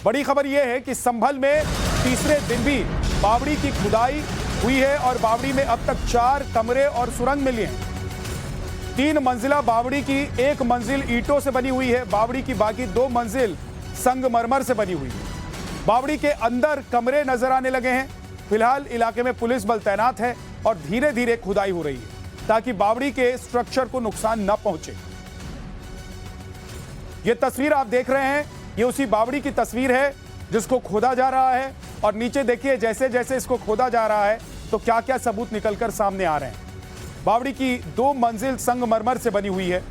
बड़ी खबर यह है कि संभल में तीसरे दिन भी बावड़ी की खुदाई हुई है और बावड़ी में अब तक 4 कमरे और सुरंग मिले हैं। 3 मंजिला बावड़ी की एक मंजिल ईंटों से बनी हुई है, बावड़ी की बाकी 2 मंजिल संगमरमर से बनी हुई है। बावड़ी के अंदर कमरे नजर आने लगे हैं। फिलहाल इलाके में पुलिस बल तैनात है और धीरे धीरे खुदाई हो रही है ताकि बावड़ी के स्ट्रक्चर को नुकसान न पहुंचे। यह तस्वीर आप देख रहे हैं, ये उसी बावड़ी की तस्वीर है जिसको खोदा जा रहा है और नीचे देखिए जैसे जैसे इसको खोदा जा रहा है तो क्या क्या सबूत निकलकर सामने आ रहे हैं। बावड़ी की 2 मंजिल संगमरमर से बनी हुई है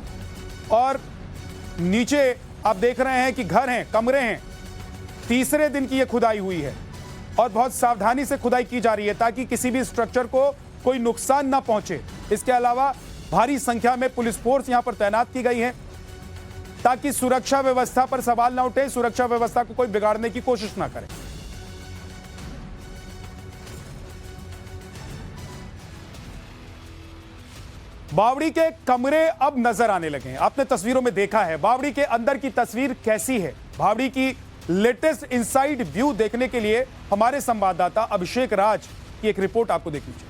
और नीचे आप देख रहे हैं कि घर हैं, कमरे हैं। तीसरे दिन की यह खुदाई हुई है और बहुत सावधानी से खुदाई की जा रही है ताकि किसी भी स्ट्रक्चर को कोई नुकसान ना पहुंचे। इसके अलावा भारी संख्या में पुलिस फोर्स यहां पर तैनात की गई है ताकि सुरक्षा व्यवस्था पर सवाल ना उठे, सुरक्षा व्यवस्था को कोई बिगाड़ने की कोशिश ना करे। बावड़ी के कमरे अब नजर आने लगे हैं। आपने तस्वीरों में देखा है बावड़ी के अंदर की तस्वीर कैसी है। बावड़ी की लेटेस्ट इनसाइड व्यू देखने के लिए हमारे संवाददाता अभिषेक राज की एक रिपोर्ट आपको देखनी चाहिए।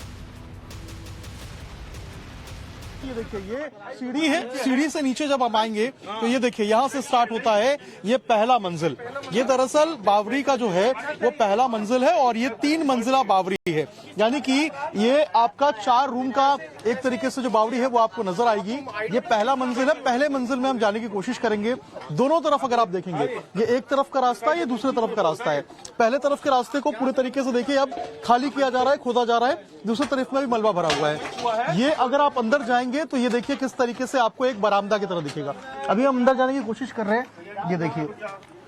ये देखिए, ये सीढ़ी है, सीढ़ी से नीचे जब आप आएंगे तो ये देखिए यहाँ से स्टार्ट होता है ये पहला मंजिल। ये दरअसल बावड़ी का जो है वो पहला मंजिल है और ये 3 मंजिला बावड़ी है, यानी कि ये आपका 4 रूम का एक तरीके से जो बावड़ी है वो आपको नजर आएगी। ये पहला मंजिल है। पहले मंजिल में हम जाने की कोशिश करेंगे। दोनों तरफ अगर आप देखेंगे, ये एक तरफ का रास्ता है, ये दूसरे तरफ का रास्ता है। पहले तरफ के रास्ते को पूरे तरीके से देखिए अब खाली किया जा रहा है, खोदा जा रहा है। दूसरी तरफ में भी मलबा भरा हुआ है। ये अगर आप अंदर जाएंगे तो ये देखिए किस तरीके से आपको एक बरामदा की तरह दिखेगा। अभी हम अंदर जाने की कोशिश कर रहे हैं। ये देखिए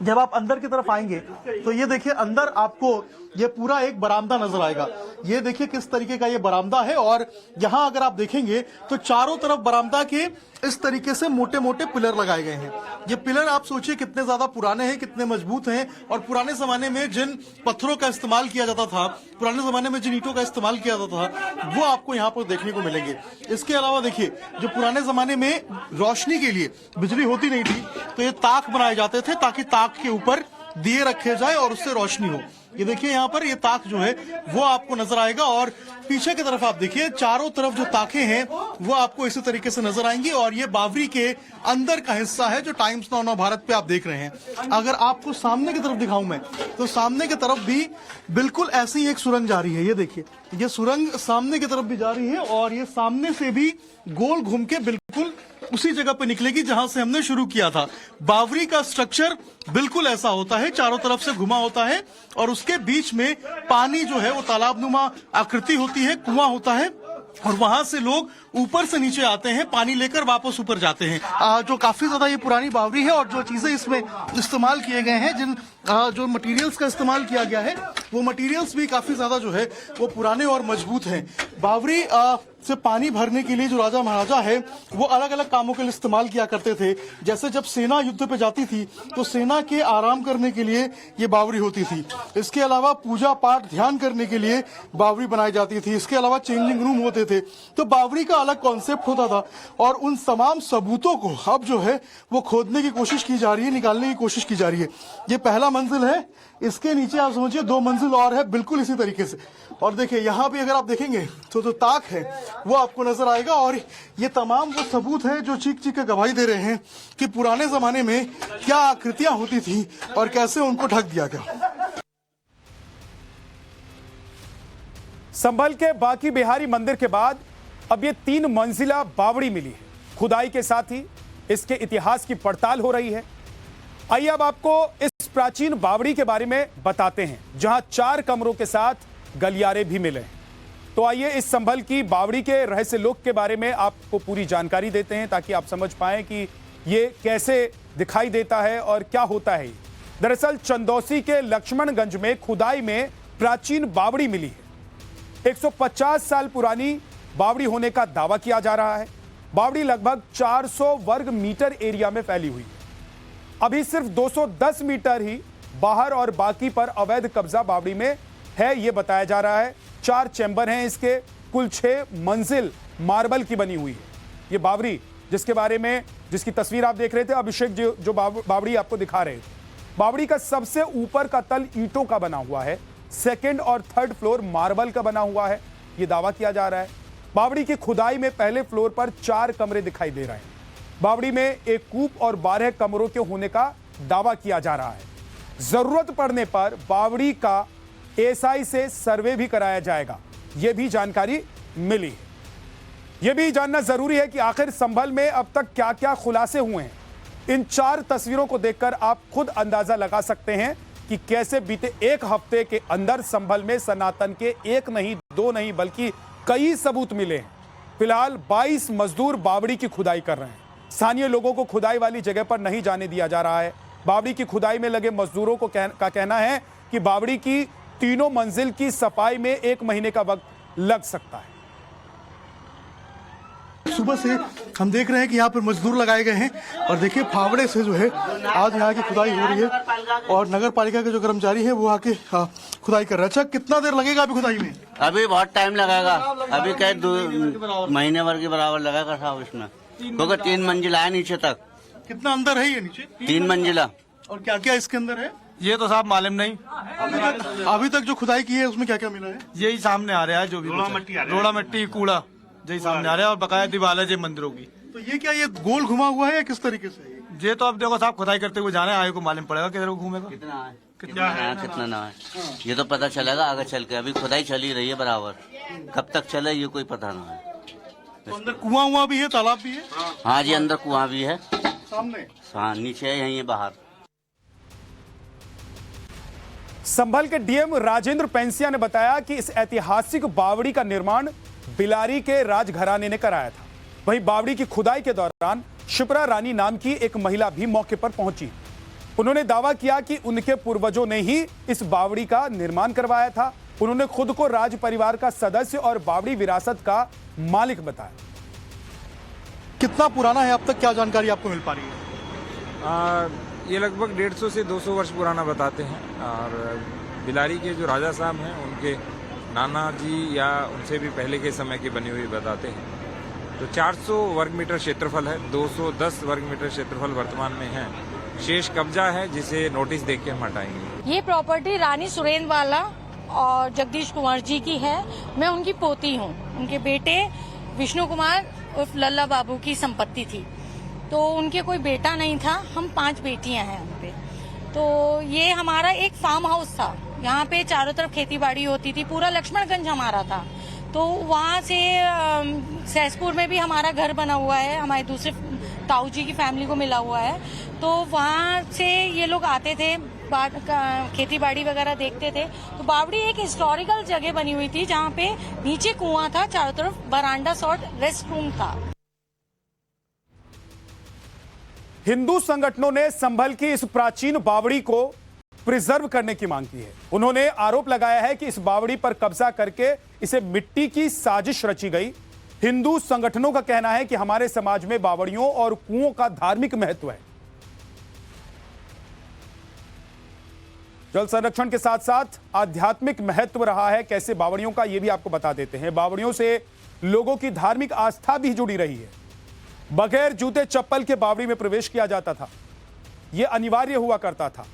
जब आप अंदर की तरफ आएंगे तो ये देखिए अंदर आपको ये पूरा एक बरामदा नजर आएगा। ये देखिए किस तरीके का ये बरामदा है और यहाँ अगर आप देखेंगे तो चारों तरफ बरामदा के इस तरीके से मोटे मोटे पिलर लगाए गए हैं। ये पिलर आप सोचिए कितने ज्यादा पुराने हैं, कितने मजबूत हैं और पुराने जमाने में जिन पत्थरों का इस्तेमाल किया जाता था, पुराने जमाने में जिन ईंटों का इस्तेमाल किया जाता था वो आपको यहाँ पर देखने को मिलेंगे। इसके अलावा देखिए जो पुराने जमाने में रोशनी के लिए बिजली होती नहीं थी तो ये ताक बनाए जाते थे ताकि ताक के ऊपर दिए रखे जाए और उससे रोशनी हो। ये देखिए यहाँ पर ये ताक जो है वो आपको नजर आएगा और पीछे की तरफ आप देखिए चारों तरफ जो ताकें हैं वो आपको इसी तरीके से नजर आएंगी और ये बावड़ी के अंदर का हिस्सा है जो टाइम्स नाउ भारत पे आप देख रहे हैं। अगर आपको सामने की तरफ दिखाऊं मैं तो सामने की तरफ भी बिल्कुल ऐसी ही एक सुरंग जा रही है। ये देखिए ये सुरंग सामने की तरफ भी जा रही है और ये सामने से भी गोल घूम के बिल्कुल उसी जगह पे निकलेगी जहां से हमने शुरू किया था। बावड़ी का स्ट्रक्चर बिल्कुल ऐसा होता है, चारों तरफ से घुमा होता है और उसके बीच में पानी जो है वो तालाबनुमा आकृति होती है, कुआं होता है और वहां से लोग ऊपर से नीचे आते हैं, पानी लेकर वापस ऊपर जाते हैं। जो काफी ज्यादा ये पुरानी बावड़ी है और जो चीजें इसमें इस्तेमाल किए गए हैं, जिन जो मटेरियल्स का इस्तेमाल किया गया है वो मटेरियल्स भी काफी ज्यादा जो है वो पुराने और मजबूत हैं। बावड़ी से पानी भरने के लिए जो राजा महाराजा है वो अलग अलग कामों के लिए इस्तेमाल किया करते थे। जैसे जब सेना युद्ध पे जाती थी तो सेना के आराम करने के लिए ये बावड़ी होती थी। इसके अलावा पूजा पाठ ध्यान करने के लिए बावड़ी बनाई जाती थी। इसके अलावा चेंजिंग रूम होते थे। तो बावड़ी का अलग कॉन्सेप्ट होता था और उन तमाम सबूतों को अब जो है वो खोदने की कोशिश की जा रही है, निकालने की कोशिश की जा रही है। ये पहला मंजिल है, इसके नीचे आप समझिए 2 मंजिल और है बिल्कुल इसी तरीके से। और देखिए यहाँ भी अगर आप देखेंगे तो जो ताक है वो आपको नजर आएगा और ये तमाम वो सबूत है जो चीख चीख के गवाही दे रहे हैं कि पुराने जमाने में क्या आकृतियां होती थी और कैसे उनको ढक दिया गया। संभल के बाकी बिहारी मंदिर के बाद अब ये 3 मंजिला बावड़ी मिली है। खुदाई के साथ ही इसके इतिहास की पड़ताल हो रही है। आइए अब आपको इस प्राचीन बावड़ी के बारे में बताते हैं जहां 4 कमरों के साथ गलियारे भी मिले। तो आइए इस संभल की बावड़ी के रहस्य लोक के बारे में आपको पूरी जानकारी देते हैं ताकि आप समझ पाएं कि ये कैसे दिखाई देता है और क्या होता है। दरअसल चंदौसी के लक्ष्मणगंज में खुदाई में प्राचीन बावड़ी मिली है। 150 साल पुरानी बावड़ी होने का दावा किया जा रहा है। बावड़ी लगभग 400 वर्ग मीटर एरिया में फैली हुई है। अभी सिर्फ 210 मीटर ही बाहर और बाकी पर अवैध कब्जा बावड़ी में है, यह बताया जा रहा है। 4 चैम्बर हैं इसके, कुल 6 मंजिल मार्बल की बनी हुई है। ये बावड़ी जिसके बारे में जिसकी तस्वीर आप देख रहे थे अभिषेक जो बावड़ी आपको दिखा रहे थे, बावड़ी का सबसे ऊपर का तल ईंटों का बना हुआ है, सेकंड और थर्ड फ्लोर मार्बल का बना हुआ है, यह दावा किया जा रहा है। बावड़ी की खुदाई में पहले फ्लोर पर 4 कमरे दिखाई दे रहे हैं। बावड़ी में एक कूप और 12 कमरों के होने का दावा किया जा रहा है। जरूरत पड़ने पर बावड़ी का एएसआई से सर्वे भी कराया जाएगा, यह भी जानकारी मिली है। यह भी जानना जरूरी है कि आखिर संभल में अब तक क्या क्या खुलासे हुए हैं। इन 4 तस्वीरों को देखकर आप खुद अंदाजा लगा सकते हैं कि कैसे बीते एक हफ्ते के अंदर संभल में सनातन के 1 नहीं 2 नहीं बल्कि कई सबूत मिले हैं। फिलहाल 22 मजदूर बावड़ी की खुदाई कर रहे हैं। स्थानीय लोगों को खुदाई वाली जगह पर नहीं जाने दिया जा रहा है। बावड़ी की खुदाई में लगे मजदूरों का कहना है कि बावड़ी की तीनों मंजिल की सफाई में 1 महीने का वक्त लग सकता है। सुबह से हम देख रहे हैं कि यहाँ पर मजदूर लगाए गए हैं और देखिए फावड़े से जो है आज यहाँ की खुदाई हो रही है और नगर पालिका के जो कर्मचारी हैं वो आके खुदाई कर रहे हैं। अच्छा, कितना देर लगेगा अभी खुदाई में? अभी बहुत टाइम लगेगा, अभी कई 2 महीने भर के बराबर लगेगा साहब इसमें, क्योंकि 3 मंजिला है नीचे तक। कितना अंदर है ये नीचे? 3 मंजिला। और क्या क्या इसके अंदर है ये तो साहब मालूम नहीं। अभी तक जो खुदाई की है उसमें क्या क्या मिला है? यही सामने आ रहा है, जो भी रोड़ा मिट्टी कूड़ा यही सामने आ रहा है और बकाया दीवार है मंदिरों की। तो ये क्या ये गोल घुमा हुआ है या किस तरीके से? ये तो अब देखो साहब खुदाई करते हुए जाने आए को मालूम पड़ेगा किधर को घूमेगा, कितना है कितना ना है, ये तो पता चलेगा आगे चल के। अभी खुदाई चली रही है बराबर, कब तक चले ये कोई पता ना है। तो अंदर कुआं हुआ भी है, तालाब भी है? हाँ जी, अंदर कुआं भी है, सामने हाँ नीचे है, यहीं है बाहर। संभल के डीएम राजेंद्र पेंसिया ने बताया कि इस ऐतिहासिक बावड़ी का निर्माण बिलारी के राजघराने ने कराया था। वहीं बावड़ी की खुदाई के दौरान शिप्रा रानी नाम की एक महिला भी मौके पर पहुंची। उन्होंने दावा किया कि उनके पूर्वजों ने ही इस बावड़ी का निर्माण करवाया था। उन्होंने खुद को राज परिवार का सदस्य और बावड़ी विरासत का मालिक बताया। कितना पुराना है अब तक, क्या जानकारी आपको मिल पा रही है? ये लगभग 150 से 200 वर्ष पुराना बताते हैं और बिलारी के जो राजा साहब हैं उनके नाना जी या उनसे भी पहले के समय की बनी हुई बताते हैं। तो 400 वर्ग मीटर क्षेत्रफल है, 210 वर्ग मीटर क्षेत्रफल वर्तमान में है। शेष कब्जा है जिसे नोटिस देख के हम हटाएंगे। ये प्रॉपर्टी रानी सुरेंद्र वाला और जगदीश कुमार जी की है। मैं उनकी पोती हूँ। उनके बेटे विष्णु कुमार उर्फ लल्ला बाबू की संपत्ति थी, तो उनके कोई बेटा नहीं था। हम 5 बेटियां हैं उनपे। तो ये हमारा एक फार्म हाउस था, यहाँ पे चारों तरफ खेती बाड़ी होती थी, पूरा लक्ष्मणगंज हमारा था। तो वहाँ से सहसपुर में भी हमारा घर बना हुआ है, हमारे दूसरे ताऊ जी की फैमिली को मिला हुआ है। तो वहाँ से ये लोग आते थे, खेती बाड़ी वगैरह देखते थे। तो बावड़ी एक हिस्टोरिकल जगह बनी हुई थी जहाँ पे नीचे कुआं था, चारों तरफ बरांडा सॉर्ट रेस्ट रूम था। हिंदू संगठनों ने संभल की इस प्राचीन बावड़ी को प्रिजर्व करने की मांग की है। उन्होंने आरोप लगाया है कि इस बावड़ी पर कब्जा करके इसे मिट्टी की साजिश रची गई। हिंदू संगठनों का कहना है कि हमारे समाज में बावड़ियों और कुओं का धार्मिक महत्व है। जल संरक्षण के साथ साथ आध्यात्मिक महत्व रहा है कैसे बावड़ियों का, यह भी आपको बता देते हैं। बावड़ियों से लोगों की धार्मिक आस्था भी जुड़ी रही है। बगैर जूते चप्पल के बावड़ी में प्रवेश किया जाता था, यह अनिवार्य हुआ करता था।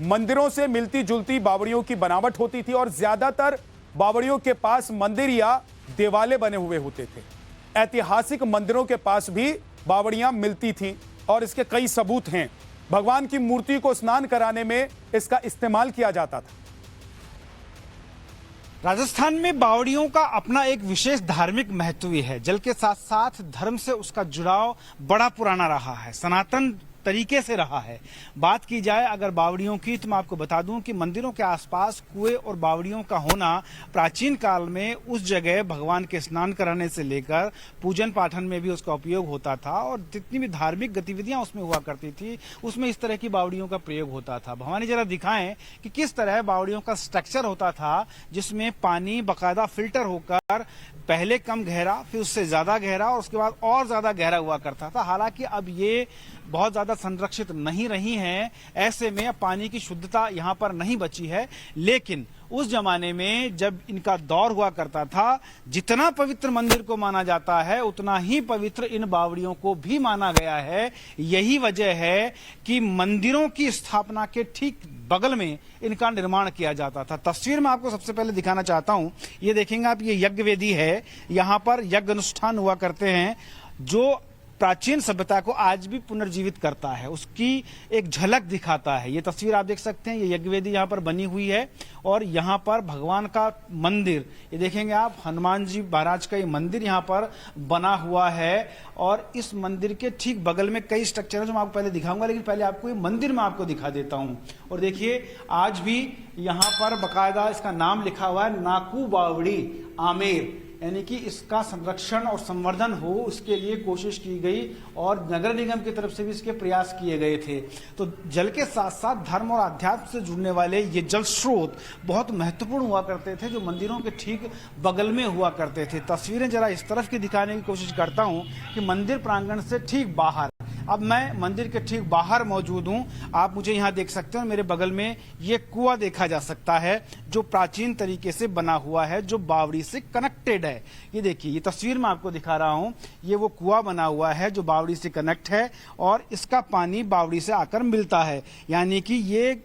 मंदिरों से मिलती जुलती बावड़ियों की बनावट होती थी और ज्यादातर बावड़ियों के पास मंदिर या देवालय बने हुए होते थे। ऐतिहासिक मंदिरों के पास भी बावड़ियां मिलती थीं और इसके कई सबूत हैं। भगवान की मूर्ति को स्नान कराने में इसका इस्तेमाल किया जाता था। राजस्थान में बावड़ियों का अपना एक विशेष धार्मिक महत्व भी है। जल के साथ साथ धर्म से उसका जुड़ाव बड़ा पुराना रहा है, सनातन तरीके से रहा है। बात की जाए अगर बावड़ियों की, तो मैं आपको बता दूं कि मंदिरों के आसपास कुएं और बावड़ियों का होना प्राचीन काल में उस जगह भगवान के स्नान कराने से लेकर पूजन पाठन में भी उसका उपयोग होता था और जितनी भी धार्मिक गतिविधियां उसमें हुआ करती थी उसमें इस तरह की बावड़ियों का प्रयोग होता था। भवानी जरा दिखाएं कि किस तरह बावड़ियों का स्ट्रक्चर होता था, जिसमें पानी बाकायदा फिल्टर होकर पहले कम गहरा, फिर उससे ज्यादा गहरा और उसके बाद और ज्यादा गहरा हुआ करता था। हालांकि अब ये बहुत ज्यादा संरक्षित नहीं रही हैं, ऐसे में पानी की शुद्धता यहाँ पर नहीं बची है। लेकिन उस जमाने में जब इनका दौर हुआ करता था, जितना पवित्र मंदिर को माना जाता है उतना ही पवित्र इन बावड़ियों को भी माना गया है। यही वजह है कि मंदिरों की स्थापना के ठीक बगल में इनका निर्माण किया जाता था। तस्वीर में आपको सबसे पहले दिखाना चाहता हूं, ये देखेंगे आप, ये यज्ञ वेदी है, यहां पर यज्ञ अनुष्ठान हुआ करते हैं जो प्राचीन सभ्यता को आज भी पुनर्जीवित करता है, उसकी एक झलक दिखाता है। ये तस्वीर आप देख सकते हैं, ये यज्ञवेदी यहाँ पर बनी हुई है और यहाँ पर भगवान का मंदिर, ये देखेंगे आप, हनुमान जी महाराज का ये मंदिर यहाँ पर बना हुआ है। और इस मंदिर के ठीक बगल में कई स्ट्रक्चर है जो मैं आपको पहले दिखाऊंगा, लेकिन पहले आपको ये मंदिर में आपको दिखा देता हूँ। और देखिए आज भी यहाँ पर बाकायदा इसका नाम लिखा हुआ है, नाकू बावड़ी आमेर, यानी कि इसका संरक्षण और संवर्धन हो उसके लिए कोशिश की गई और नगर निगम की तरफ से भी इसके प्रयास किए गए थे। तो जल के साथ साथ धर्म और अध्यात्म से जुड़ने वाले ये जल स्रोत बहुत महत्वपूर्ण हुआ करते थे, जो मंदिरों के ठीक बगल में हुआ करते थे। तस्वीरें जरा इस तरफ की दिखाने की कोशिश करता हूँ कि मंदिर प्रांगण से ठीक बाहर, अब मैं मंदिर के ठीक बाहर मौजूद हूं, आप मुझे यहां देख सकते हैं। मेरे बगल में ये कुआं देखा जा सकता है जो प्राचीन तरीके से बना हुआ है, जो बावड़ी से कनेक्टेड है। ये देखिए, ये तस्वीर में आपको दिखा रहा हूं, ये वो कुआं बना हुआ है जो बावड़ी से कनेक्ट है और इसका पानी बावड़ी से आकर मिलता है। यानी कि ये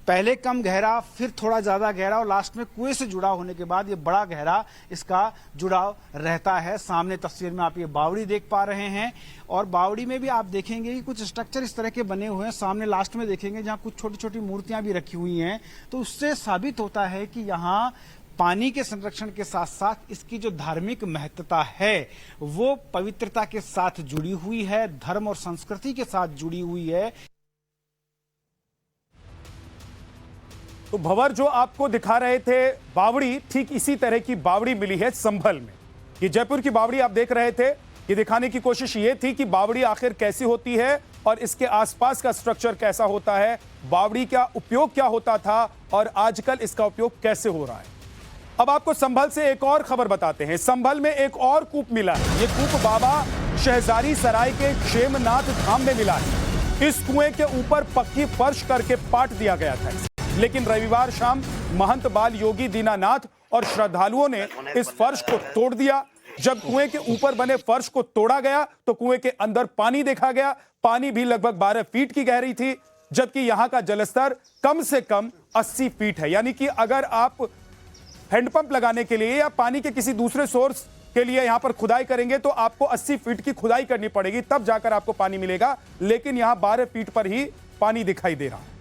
पहले कम गहरा, फिर थोड़ा ज्यादा गहरा और लास्ट में कुएं से जुड़ा होने के बाद ये बड़ा गहरा इसका जुड़ाव रहता है। सामने तस्वीर में आप ये बावड़ी देख पा रहे हैं और बावड़ी में भी आप देखेंगे कि कुछ स्ट्रक्चर इस तरह के बने हुए हैं। सामने लास्ट में देखेंगे जहां कुछ छोटी छोटी मूर्तियां भी रखी हुई हैं, तो उससे साबित होता है कि यहाँ पानी के संरक्षण के साथ साथ इसकी जो धार्मिक महत्ता है वो पवित्रता के साथ जुड़ी हुई है, धर्म और संस्कृति के साथ जुड़ी हुई है। तो भंवर जो आपको दिखा रहे थे बावड़ी, ठीक इसी तरह की बावड़ी मिली है संभल में। ये जयपुर की बावड़ी आप देख रहे थे, ये दिखाने की कोशिश ये थी कि बावड़ी आखिर कैसी होती है और इसके आसपास का स्ट्रक्चर कैसा होता है, बावड़ी का उपयोग क्या होता था और आजकल इसका उपयोग कैसे हो रहा है। अब आपको संभल से एक और खबर बताते हैं। संभल में एक और कूप मिला है। ये कूप बाबा शहजारी सराय के क्षेमनाथ धाम में मिला है। इस कुएं के ऊपर पक्की फर्श करके पाट दिया गया था, लेकिन रविवार शाम महंत बाल योगी दीनानाथ और श्रद्धालुओं ने इस फर्श को तोड़ दिया। जब कुएं के ऊपर बने फर्श को तोड़ा गया तो कुएं के अंदर पानी देखा गया। पानी भी लगभग 12 फीट की गहरी थी, जबकि यहां का जलस्तर कम से कम 80 फीट है। यानी कि अगर आप हैंडपंप लगाने के लिए या पानी के किसी दूसरे सोर्स के लिए यहां पर खुदाई करेंगे तो आपको 80 फीट की खुदाई करनी पड़ेगी, तब जाकर आपको पानी मिलेगा। लेकिन यहां 12 फीट पर ही पानी दिखाई दे रहा है।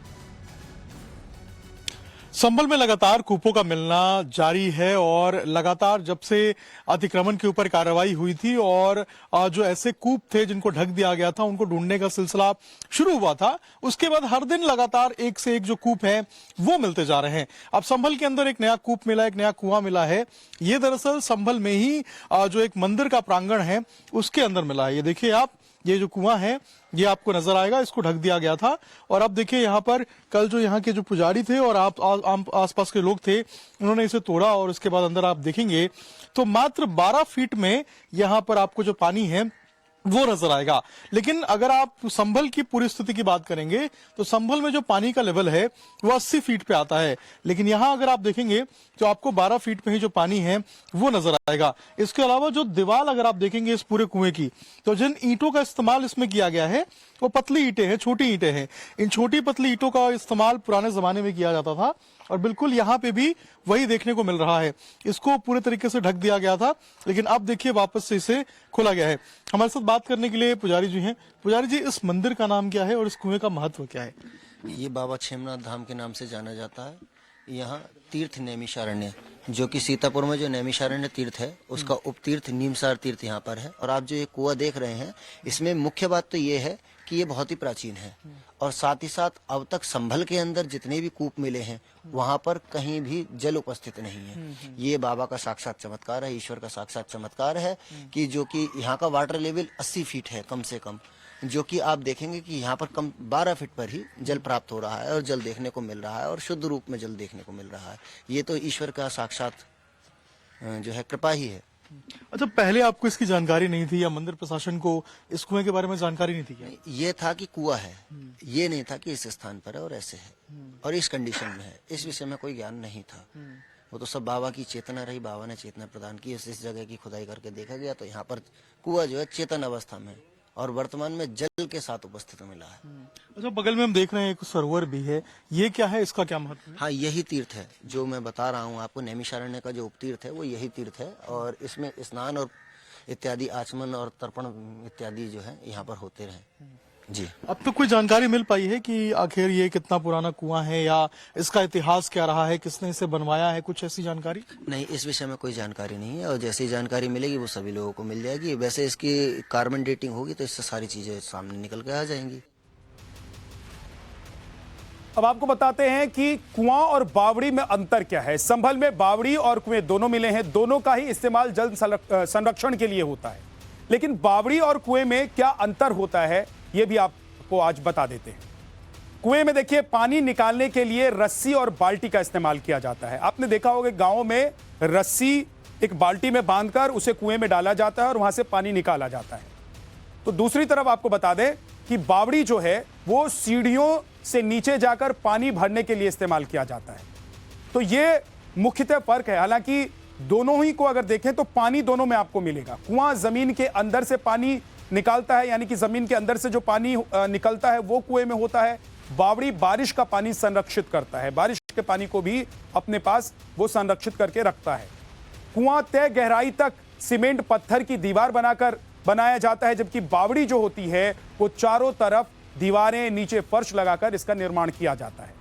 संभल में लगातार कूपों का मिलना जारी है और लगातार जब से अतिक्रमण के ऊपर कार्रवाई हुई थी और जो ऐसे कूप थे जिनको ढक दिया गया था उनको ढूंढने का सिलसिला शुरू हुआ था, उसके बाद हर दिन लगातार एक से एक जो कूप है वो मिलते जा रहे हैं। अब संभल के अंदर एक नया कूप मिला, एक नया कुआं मिला है। ये दरअसल संभल में ही जो एक मंदिर का प्रांगण है उसके अंदर मिला है। ये देखिए आप, ये जो कुआं है ये आपको नजर आएगा, इसको ढक दिया गया था। और अब देखिए यहाँ पर कल जो यहाँ के जो पुजारी थे और आसपास के लोग थे, उन्होंने इसे तोड़ा और उसके बाद अंदर आप देखेंगे तो मात्र 12 फीट में यहाँ पर आपको जो पानी है वो नजर आएगा। लेकिन अगर आप संभल की पूरी स्थिति की बात करेंगे तो संभल में जो पानी का लेवल है वो 80 फीट पे आता है, लेकिन यहाँ अगर आप देखेंगे तो आपको 12 फीट पे ही जो पानी है वो नजर आएगा। इसके अलावा जो दीवार अगर आप देखेंगे इस पूरे कुएं की, तो जिन ईंटों का इस्तेमाल इसमें किया गया है वो पतली ईंटें हैं, छोटी ईंटें हैं। इन छोटी पतली ईंटों का इस्तेमाल पुराने जमाने में किया जाता था और बिल्कुल यहाँ पे भी वही देखने को मिल रहा है। इसको पूरे तरीके से ढक दिया गया था, लेकिन अब देखिए वापस से इसे खोला गया है। हमारे साथ बात करने के लिए पुजारी जी हैं। पुजारी जी, इस मंदिर का नाम क्या है और इस कुएं का महत्व क्या है? ये बाबा क्षेमनाथ धाम के नाम से जाना जाता है। यहाँ तीर्थ नैमिषारण्य, जो कि सीतापुर में जो नैमिषारण्य तीर्थ है उसका उपतीर्थ नीमसार तीर्थ यहाँ पर है। और आप जो ये कुआं देख रहे हैं, इसमें मुख्य बात तो ये है कि ये बहुत ही प्राचीन है और साथ ही साथ अब तक संभल के अंदर जितने भी कूप मिले हैं वहां पर कहीं भी जल उपस्थित नहीं है। ये बाबा का साक्षात चमत्कार है, ईश्वर का साक्षात चमत्कार है कि जो कि यहाँ का वाटर लेवल 80 फीट है कम से कम, जो कि आप देखेंगे कि यहाँ पर कम 12 फीट पर ही जल प्राप्त हो रहा है और जल देखने को मिल रहा है और शुद्ध रूप में जल देखने को मिल रहा है। ये तो ईश्वर का साक्षात जो है कृपा ही है अच्छा, पहले आपको इसकी जानकारी नहीं थी या मंदिर प्रशासन को इस कुएं के बारे में जानकारी नहीं थी क्या? ये था कि कुआं है, ये नहीं था कि इस स्थान पर है और ऐसे है और इस कंडीशन में है, इस विषय में कोई ज्ञान नहीं था। वो तो सब बाबा की चेतना रही, बाबा ने चेतना प्रदान की, इस जगह की खुदाई करके देखा गया तो यहाँ पर कुआं जो है चेतन अवस्था में और वर्तमान में जल के साथ उपस्थित मिला है। अच्छा, बगल में हम देख रहे हैं एक सरोवर भी है, ये क्या है, इसका क्या महत्व है? हाँ, यही तीर्थ है जो मैं बता रहा हूँ आपको, नैमिषारण्य का जो उपतीर्थ है वो यही तीर्थ है और इसमें स्नान और इत्यादि आचमन और तर्पण इत्यादि जो है यहाँ पर होते रहे। जी, अब तक कोई जानकारी मिल पाई है कि आखिर ये कितना पुराना कुआं है या इसका इतिहास क्या रहा है, किसने इसे बनवाया है, कुछ ऐसी जानकारी? नहीं, इस विषय में कोई जानकारी नहीं है और जैसी जानकारी मिलेगी वो सभी लोगों को मिल जाएगी। वैसे इसकी कार्बन डेटिंग होगी तो इससे सारी चीजें सामने निकल के आ जाएंगी। अब आपको बताते हैं कि कुआं और बावड़ी में अंतर क्या है। संभल में बावड़ी और कुएं दोनों मिले हैं, दोनों का ही इस्तेमाल जल संरक्षण के लिए होता है, लेकिन बावड़ी और कुएं में क्या अंतर होता है ये भी आपको आज बता देते हैं। कुएं में देखिए, पानी निकालने के लिए रस्सी और बाल्टी का इस्तेमाल किया जाता है। आपने देखा होगा गांवों में रस्सी एक बाल्टी में बांधकर उसे कुएं में डाला जाता है और वहां से पानी निकाला जाता है। तो दूसरी तरफ आपको बता दें कि बावड़ी जो है वो सीढ़ियों से नीचे जाकर पानी भरने के लिए इस्तेमाल किया जाता है। तो ये मुख्यतः फर्क है। हालांकि दोनों ही को अगर देखें तो पानी दोनों में आपको मिलेगा। कुआं जमीन के अंदर से पानी निकालता है, यानी कि जमीन के अंदर से जो पानी निकलता है वो कुएं में होता है। बावड़ी बारिश का पानी संरक्षित करता है, बारिश के पानी को भी अपने पास वो संरक्षित करके रखता है। कुआं तय गहराई तक सीमेंट पत्थर की दीवार बनाकर बनाया जाता है, जबकि बावड़ी जो होती है वो चारों तरफ दीवारें, नीचे फर्श लगाकर इसका निर्माण किया जाता है।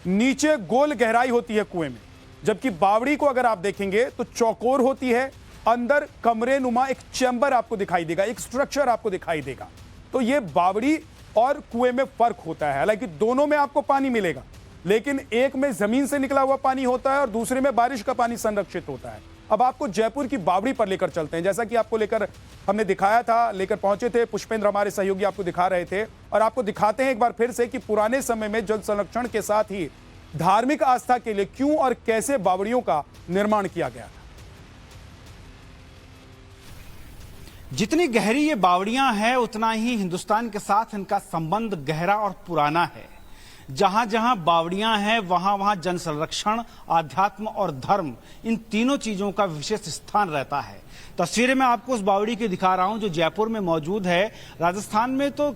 नीचे गोल गहराई होती है कुएं में, जबकि बावड़ी को अगर आप देखेंगे तो चौकोर होती है। अंदर कमरे नुमा एक चैम्बर आपको दिखाई देगा, एक स्ट्रक्चर आपको दिखाई देगा। तो ये बावड़ी और कुएं में फर्क होता है। हालांकि दोनों में आपको पानी मिलेगा, लेकिन एक में जमीन से निकला हुआ पानी होता है और दूसरे में बारिश का पानी संरक्षित होता है। अब आपको जयपुर की बावड़ी पर लेकर चलते हैं। जैसा कि आपको लेकर हमने दिखाया था, लेकर पहुंचे थे पुष्पेंद्र, हमारे सहयोगी आपको दिखा रहे थे, और आपको दिखाते हैं एक बार फिर से कि पुराने समय में जल संरक्षण के साथ ही धार्मिक आस्था के लिए क्यों और कैसे बावड़ियों का निर्माण किया गया। जितनी गहरी ये बावड़ियां हैं उतना ही हिंदुस्तान के साथ इनका संबंध गहरा और पुराना है। जहां जहां बावड़ियां हैं वहां वहां जन संरक्षण, आध्यात्म और धर्म, इन तीनों चीजों का विशेष स्थान रहता है। तस्वीरें मैं आपको उस बावड़ी की दिखा रहा हूं जो जयपुर में मौजूद है। राजस्थान में तो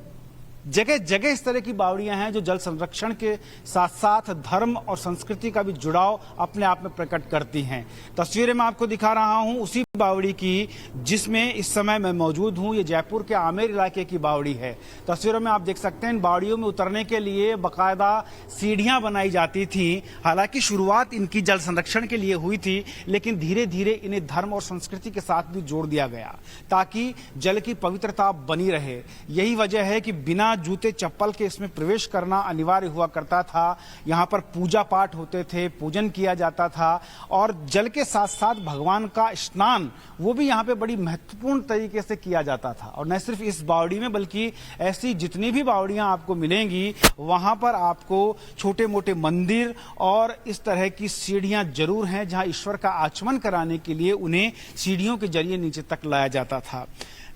जगह जगह इस तरह की बावड़ियां हैं जो जल संरक्षण के साथ साथ धर्म और संस्कृति का भी जुड़ाव अपने आप में प्रकट करती हैं। तस्वीरें मैं आपको दिखा रहा हूं उसी बावड़ी की जिसमें इस समय मैं मौजूद हूं। ये जयपुर के आमेर इलाके की बावड़ी है। तस्वीरों में आप देख सकते हैं इन बावड़ियों में उतरने के लिए बाकायदा सीढ़ियां बनाई जाती थी। हालांकि शुरुआत इनकी जल संरक्षण के लिए हुई थी, लेकिन धीरे धीरे इन्हें धर्म और संस्कृति के साथ भी जोड़ दिया गया ताकि जल की पवित्रता बनी रहे। यही वजह है कि बिना जूते चप्पल के इसमें प्रवेश करना अनिवार्य हुआ करता था। यहाँ पर पूजा पाठ होते थे, पूजन किया जाता था और जल के साथ साथ भगवान का स्नान वो भी यहाँ पे बड़ी महत्वपूर्ण तरीके से किया जाता था। और न सिर्फ इस बावड़ी में बल्कि ऐसी जितनी भी बावड़ियां आपको मिलेंगी वहां पर आपको छोटे मोटे मंदिर और इस तरह की सीढ़ियां जरूर हैं जहां ईश्वर का आचमन कराने के लिए उन्हें सीढ़ियों के जरिए नीचे तक लाया जाता था।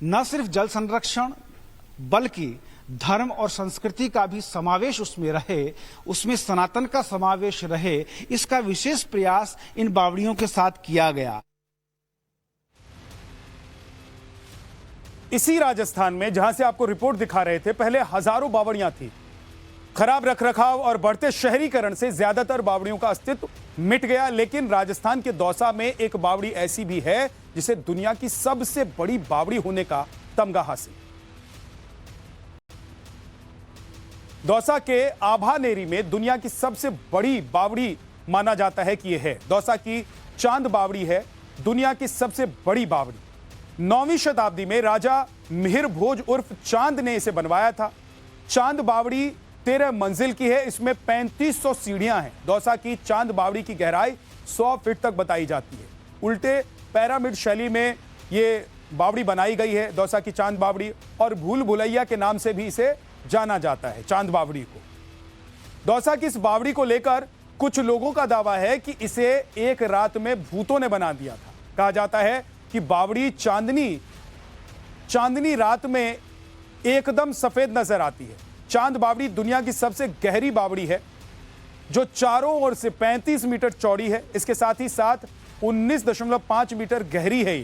न सिर्फ जल संरक्षण बल्कि धर्म और संस्कृति का भी समावेश उसमें रहे, उसमें सनातन का समावेश रहे, इसका विशेष प्रयास इन बावड़ियों के साथ किया गया। इसी राजस्थान में जहां से आपको रिपोर्ट दिखा रहे थे, पहले हजारों बावड़ियां थी। खराब रखरखाव और बढ़ते शहरीकरण से ज्यादातर बावड़ियों का अस्तित्व मिट गया। लेकिन राजस्थान के दौसा में एक बावड़ी ऐसी भी है जिसे दुनिया की सबसे बड़ी बावड़ी होने का तमगा हासिल। दौसा के आभानेरी में दुनिया की सबसे बड़ी बावड़ी माना जाता है कि यह है। दौसा की चांद बावड़ी है दुनिया की सबसे बड़ी बावड़ी। 9वीं शताब्दी में राजा मिहिर भोज उर्फ चांद ने इसे बनवाया था। चांद बावड़ी 13 मंजिल की है, इसमें 3500 सीढ़ियां हैं। दौसा की चांद बावड़ी की गहराई 100 फीट तक बताई जाती है। उल्टे पैरामिड शैली में ये बावड़ी बनाई गई है, दौसा की चांद बावड़ी, और भूल भुलैया के नाम से भी इसे जाना जाता है, चांद बावड़ी को। दौसा की इस बावड़ी को लेकर कुछ लोगों का दावा है कि इसे एक रात में भूतों ने बना दिया था। कहा जाता है कि बावड़ी चांदनी रात में एकदम सफेद नजर आती है। चांद बावड़ी दुनिया की सबसे गहरी बावड़ी है जो चारों ओर से 35 मीटर चौड़ी है। इसके साथ ही साथ 19.5 मीटर गहरी है।